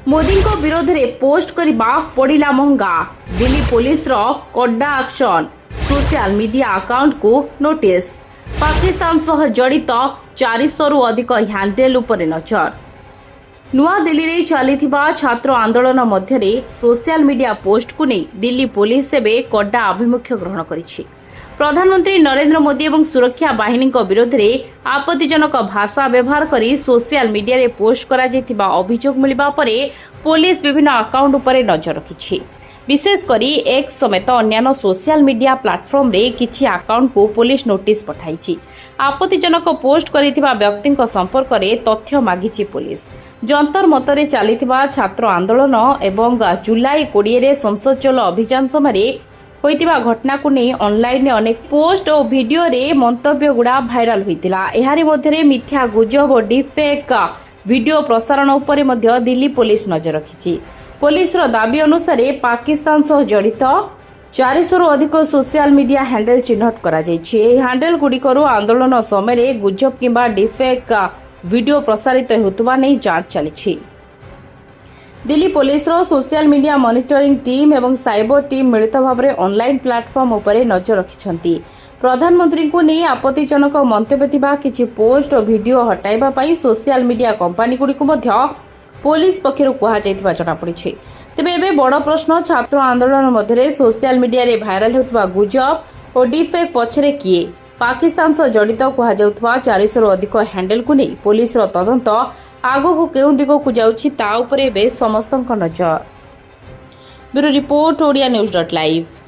मोदी विरोध में पोस्ट करने पड़ा महंगा। दिल्ली पुलिस कड़ा एक्शन। सोशल मीडिया अकाउंट को नोटिस। पाकिस्तान सह जड़ित 400 रु अधिक हैंडल उपर नजर। नुआ दिल्ली में चली छात्र आंदोलन मध्य सोशल मीडिया पोस्ट को नहीं दिल्ली पुलिस एवं कड़ा आभिमुख्य ग्रहण करिछि। प्रधानमंत्री नरेंद्र मोदी और सुरक्षा बाहिनी विरोध में आपत्तिजनक भाषा व्यवहार कर सोशल मीडिया रे पोस्ट करा जेतिबा अभियोग मिलबा परे पुलिस विभिन्न अकाउंट उपर नजर रखिछि। विशेषकर एक्स समेत अन्य सोशल मीडिया प्लाटफॉर्म रे किछि अकाउंट को पुलिस नोटिस पठाइछि। आपत्तिजनक पोस्ट करिथिबा व्यक्ति संपर्क में तथ्य मागिछि पुलिस। जंतर मतरे चलिथिबा छात्र आंदोलन एवं जुलाई 20 रे संसद चलो अभियान समय होइतिबा घटना को नहीं ऑनलाइन अनेक पोस्ट और वीडियो रे मंतव्य गुड़ा भाइराल होइतिला। एहारी मध्यरे मिथ्या गुजब और डिफेक वीडियो प्रसारण उपरे मध्य दिल्ली पुलिस नजर रखिछि। पुलिस रो दाबी अनुसार पाकिस्तान सह जड़ित 400 रु अधिक सोशल मीडिया हैंडल चिन्हट करा जायछि। एही हैंडल गुड़िकरू आंदोलन समय गुजब किंबा डिफेक वीडियो प्रसारित होतबा नहीं जांच चलिछि। दिल्ली पुलिस रो सोशल मीडिया मॉनिटरिंग टीम एवं साइबर टीम मिलित भाव में ऑनलाइन प्लेटफॉर्म उपरे नजर रखिछंती। प्रधानमंत्री को नहीं आपत्तिजनक मंतव्य थिबा किछि पोस्ट और वीडियो हटाइबा पई सोशल मीडिया कंपनी गुडी को मध्य पुलिस पक्षरु कुहा जायतिबा जणा पड़िछि। तेबे एबे बड़ प्रश्न छात्र आंदोलन मध्य सोशल मीडिया रे भाइराल होतबा गुजब और डिफेक पछरे किए। पाकिस्तान सह जड़ित कुहा जाउतबा 400 रु अधिक हैंडल को नहीं पुलिस रो तदंत आगो केउं दिगो को जाउछि ता उपरे बे समस्तक नजर। Bureau report Odia न्यूज.live।